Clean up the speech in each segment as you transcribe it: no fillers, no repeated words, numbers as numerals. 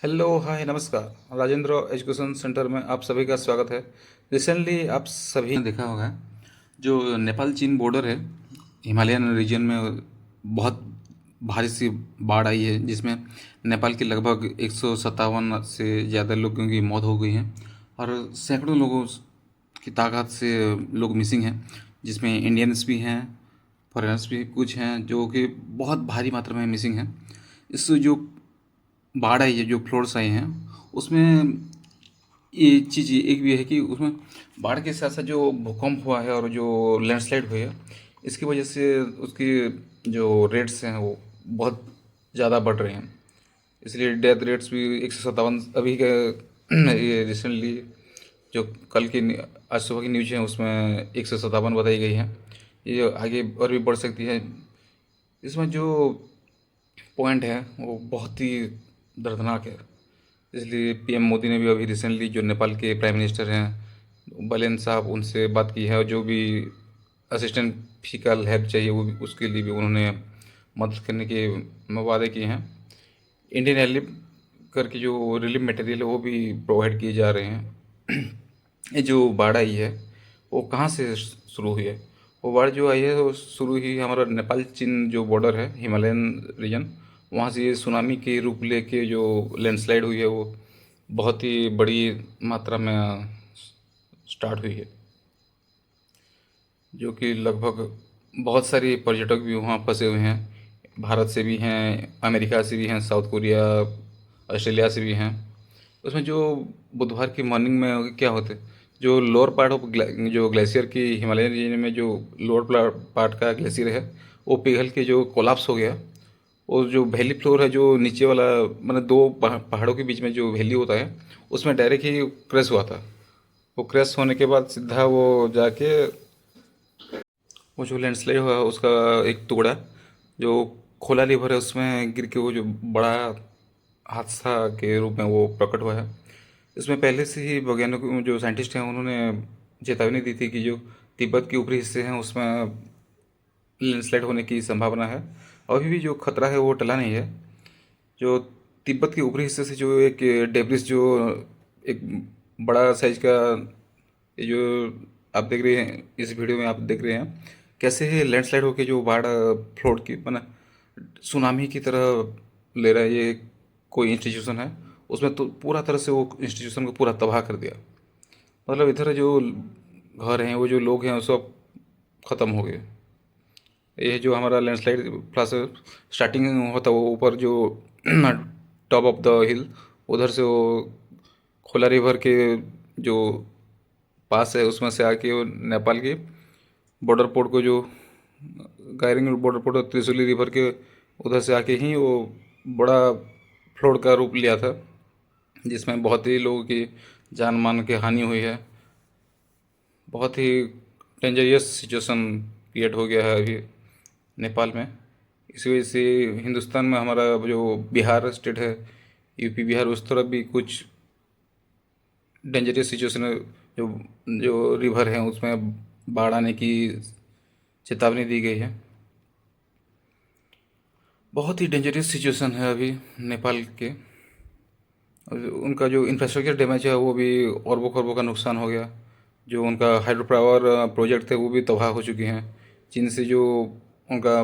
Hello hi नमस्कार। Rajendra education centre में आप सभी का स्वागत है। रिसेंटली आप सभी ने देखा होगा जो नेपाल चीन बॉर्डर है, हिमालयन रीजन में बहुत भारी सी बाढ़ आई है, जिसमें नेपाल के लगभग 157 से ज़्यादा लोगों की मौत हो गई है और सैकड़ों लोगों की तादाद से लोग मिसिंग हैं, जिसमें इंडियंस भी हैं, फॉरेनर्स भी कुछ हैं जो कि बहुत भारी मात्रा में मिसिंग हैं। इस जो बाढ़ आई है, जो फ्लोड्स आए हैं, उसमें ये चीज़ एक भी है कि उसमें बाढ़ के साथ साथ जो भूकंप हुआ है और जो लैंडस्लाइड हुई है, इसकी वजह से उसकी जो रेट्स हैं वो बहुत ज़्यादा बढ़ रहे हैं। इसलिए डेथ रेट्स भी 157 अभी के ये रिसेंटली जो कल की आज सुबह की न्यूज़ है उसमें 157 बताई गई है। ये आगे और भी बढ़ सकती है। इसमें जो पॉइंट है वो बहुत ही दर्दनाक है। इसलिए पीएम मोदी ने भी अभी रिसेंटली जो नेपाल के प्राइम मिनिस्टर हैं बलेन साहब, उनसे बात की है और जो भी असिस्टेंट फीकल हेल्प चाहिए वो भी उसके लिए भी उन्होंने मदद करने के वादे किए हैं। इंडियन एयरलिफ्ट करके जो रिलीफ मटेरियल है वो भी प्रोवाइड किए जा रहे हैं। ये जो बाढ़ आई है वो कहाँ से शुरू हुई है? वो बाढ़ जो आई है वो शुरू ही हमारा नेपाल चीन जो बॉर्डर है, हिमालयन रीजन, वहाँ से ये सुनामी के रूप लेके जो लैंडस्लाइड हुई है वो बहुत ही बड़ी मात्रा में स्टार्ट हुई है, जो कि लगभग बहुत सारे पर्यटक भी वहाँ फंसे हुए हैं। भारत से भी हैं, अमेरिका से भी हैं, साउथ कोरिया, ऑस्ट्रेलिया से भी हैं। उसमें जो बुधवार की मॉर्निंग में क्या होते, जो लोअर पार्ट ऑफ जो ग्लेशियर की हिमालयन रीजन में जो लोअर पार्ट का ग्लेशियर है वो पिघल के जो कोलाप्स हो गया। और जो वैली फ्लोर है जो नीचे वाला, मतलब दो पहाड़ों के बीच में जो वैली होता है, उसमें डायरेक्ट ही क्रैश हुआ था। वो क्रैश होने के बाद सीधा वो जाके वो जो लैंडस्लाइड हुआ उसका एक टुकड़ा जो खोला रिवर है उसमें गिर के वो जो बड़ा हादसा के रूप में वो प्रकट हुआ है। इसमें पहले से ही वैज्ञानिक जो साइंटिस्ट हैं उन्होंने चेतावनी दी थी कि जो तिब्बत के ऊपरी हिस्से हैं उसमें लैंडस्लाइड होने की संभावना है। अभी भी जो खतरा है वो टला नहीं है। जो तिब्बत के ऊपरी हिस्से से जो एक डेब्रिस जो एक बड़ा साइज का, ये जो आप देख रहे हैं इस वीडियो में, आप देख रहे हैं कैसे है लैंडस्लाइड होके जो बाढ़ फ्लोड की माना सुनामी की तरह ले रहा है। ये कोई इंस्टीट्यूशन है, उसमें तो पूरा तरह से वो इंस्टीट्यूशन को पूरा तबाह कर दिया। मतलब इधर जो घर हैं, वो जो लोग हैं, वो सब ख़त्म हो गए। ये जो हमारा लैंडस्लाइड प्लस स्टार्टिंग होता है वो ऊपर जो टॉप ऑफ द हिल, उधर से वो खोला रिवर के जो पास है उसमें से आके वो नेपाल के बॉर्डर पोर्ट को जो गायरिंग बॉर्डर पोर्ट और त्रिशूली रिवर के उधर से आके ही वो बड़ा फ्लोड का रूप लिया था, जिसमें बहुत ही लोगों की जान मान की हानि हुई है। बहुत ही डेंजरियस सिचुएशन क्रिएट हो गया है अभी नेपाल में। इसी वजह से हिंदुस्तान में हमारा जो बिहार स्टेट है, यूपी बिहार, उस तरफ भी कुछ डेंजरस सिचुएशन है। जो जो रिवर है उसमें बाढ़ आने की चेतावनी दी गई है। बहुत ही डेंजरस सिचुएशन है अभी नेपाल के। और उनका जो इंफ्रास्ट्रक्चर डैमेज है वो भी अरबों खरबों का नुकसान हो गया। जो उनका हाइड्रो पावर प्रोजेक्ट थे वो भी तबाह हो चुके हैं। चीन से जो उनका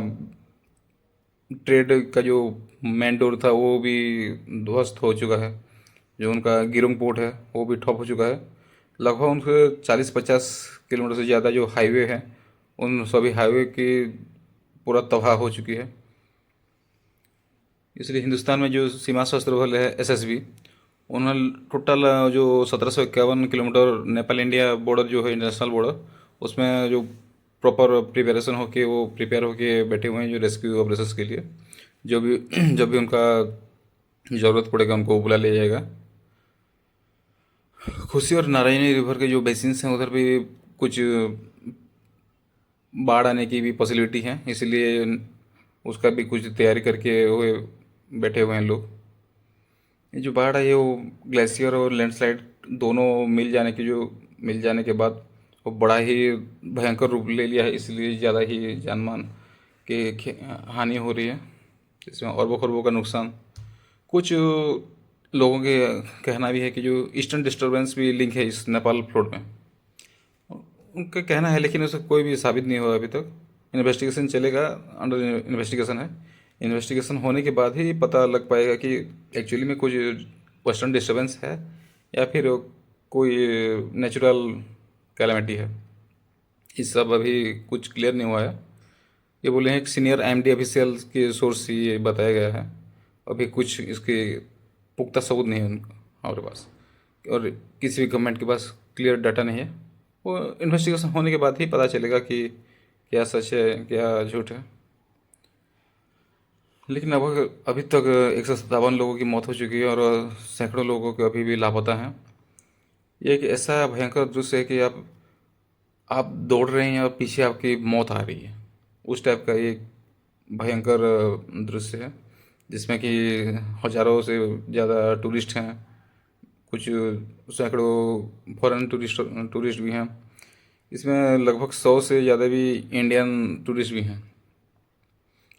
ट्रेड का जो मेन डोर था वो भी ध्वस्त हो चुका है। जो उनका गिरोंग पोर्ट है वो भी ठप हो चुका है। लगभग उनके 40-50 किलोमीटर से ज़्यादा जो हाईवे है, उन सभी हाईवे की पूरा तबाह हो चुकी है। इसलिए हिंदुस्तान में जो सीमा सशस्त्र बल है, एसएसबी, उन्होंने टोटल जो 1751 किलोमीटर नेपाल इंडिया बॉर्डर जो है, इंटरनेशनल बॉर्डर, उसमें जो प्रॉपर प्रिपरेशन होके वो प्रिपेयर होके बैठे हुए हैं जो रेस्क्यू ऑपरेशंस के लिए। जो भी जब भी उनका ज़रूरत पड़ेगा उनको बुला लिया जाएगा। खुशी और नारायणी रिवर के जो बेसिन्स हैं उधर भी कुछ बाढ़ आने की भी पॉसिबिलिटी है, इसलिए उसका भी कुछ तैयारी करके हुए बैठे हुए हैं लोग। ये जो बाढ़ आई है वो ग्लेशियर और लैंडस्लाइड दोनों मिल जाने के बाद वो बड़ा ही भयंकर रूप ले लिया है, इसलिए ज़्यादा ही जान मान के हानि हो रही है। इसमें अरबों खरबों का नुकसान। कुछ लोगों के कहना भी है कि जो ईस्टर्न डिस्टर्बेंस भी लिंक है इस नेपाल फ्लोट में, उनका कहना है, लेकिन उसका कोई भी साबित नहीं हुआ अभी तक। इन्वेस्टिगेशन चलेगा, अंडर इन्वेस्टिगेशन है। इन्वेस्टिगेशन होने के बाद ही पता लग पाएगा कि एक्चुअली में कुछ वेस्टर्न डिस्टर्बेंस है या फिर कोई नेचुरल कैलामिटी है। इस सब अभी कुछ क्लियर नहीं हुआ है। ये बोले हैं कि सीनियर आईएमडी ऑफिशियल के सोर्स से ये बताया गया है। अभी कुछ इसके पुख्ता सबूत नहीं है हमारे पास, और किसी भी गवर्नमेंट के पास क्लियर डाटा नहीं है। वो इन्वेस्टिगेशन होने के बाद ही पता चलेगा कि क्या सच है क्या झूठ है। लेकिन अब अभी तक 157 लोगों की मौत हो चुकी है और सैकड़ों लोगों के अभी भी लापता हैं। ये एक ऐसा भयंकर दृश्य है कि आप दौड़ रहे हैं और पीछे आपकी मौत आ रही है, उस टाइप का एक भयंकर दृश्य है, जिसमें कि हजारों से ज़्यादा टूरिस्ट हैं, कुछ सैकड़ों फॉरेन टूरिस्ट भी हैं। इसमें लगभग 100 से ज़्यादा भी इंडियन टूरिस्ट भी हैं।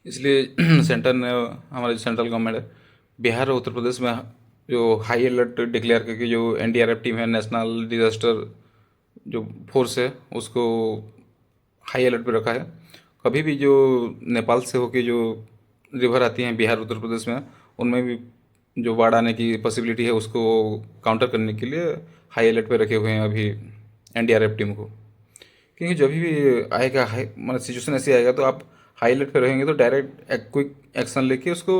इसलिए सेंटर ने, हमारा जो सेंट्रल गवर्नमेंट है, बिहार और उत्तर प्रदेश में जो हाई अलर्ट डिक्लेयर करके जो एनडीआरएफ टीम है, नेशनल डिजास्टर जो फोर्स है, उसको हाई अलर्ट पे रखा है। कभी भी जो नेपाल से होके जो रिवर आती हैं बिहार उत्तर प्रदेश में, उनमें भी जो बाढ़ आने की पॉसिबिलिटी है, उसको काउंटर करने के लिए हाई अलर्ट पे रखे हुए हैं अभी एनडीआरएफ टीम को। क्योंकि जब भी आएगा हाई, मतलब सिचुएशन ऐसी आएगा, तो आप हाई अलर्ट पे रहेंगे तो डायरेक्ट एक क्विक एक्शन लेके उसको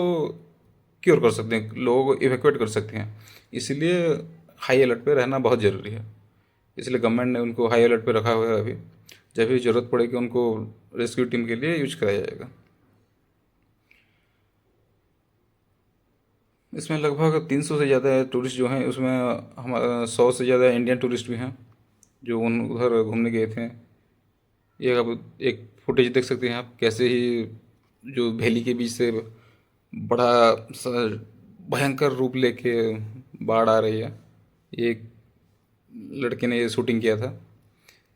क्योर कर सकते हैं, लोगों को इवैक्यूएट कर सकते हैं। इसलिए हाई अलर्ट पे रहना बहुत ज़रूरी है। इसलिए गवर्नमेंट ने उनको हाई अलर्ट पे रखा हुआ है अभी। जब भी ज़रूरत पड़ेगी उनको रेस्क्यू टीम के लिए यूज कराया जाएगा। इसमें लगभग 300 से ज़्यादा टूरिस्ट जो हैं, उसमें हमारा 100 से ज़्यादा इंडियन टूरिस्ट भी हैं जो उधर घूमने गए थे। ये आप एक फुटेज देख सकते हैं आप, कैसे ही जो वैली के बीच से बड़ा सा भयंकर रूप लेके बाढ़ आ रही है। ये एक लड़के ने ये शूटिंग किया था।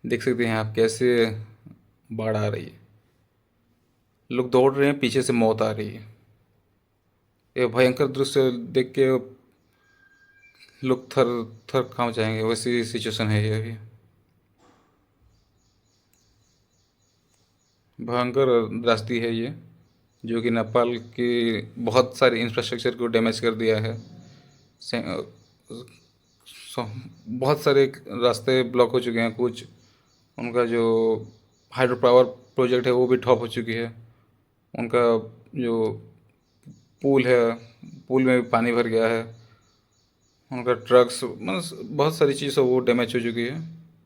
देख सकते हैं आप कैसे बाढ़ आ रही है, लोग दौड़ रहे हैं, पीछे से मौत आ रही है। ये भयंकर दृश्य देख के लोग थर थर काँप जाएंगे, वैसी सिचुएशन है ये अभी। भयंकर त्रासदी है ये, जो कि नेपाल की बहुत सारे इंफ्रास्ट्रक्चर को डैमेज कर दिया है। से- बहुत सारे रास्ते ब्लॉक हो चुके हैं, कुछ उनका जो हाइड्रो पावर प्रोजेक्ट है वो भी ठप हो चुकी है। उनका जो पुल है, पुल में भी पानी भर गया है। उनका ट्रक्स, मतलब बहुत सारी चीज़ वो डैमेज हो चुकी है।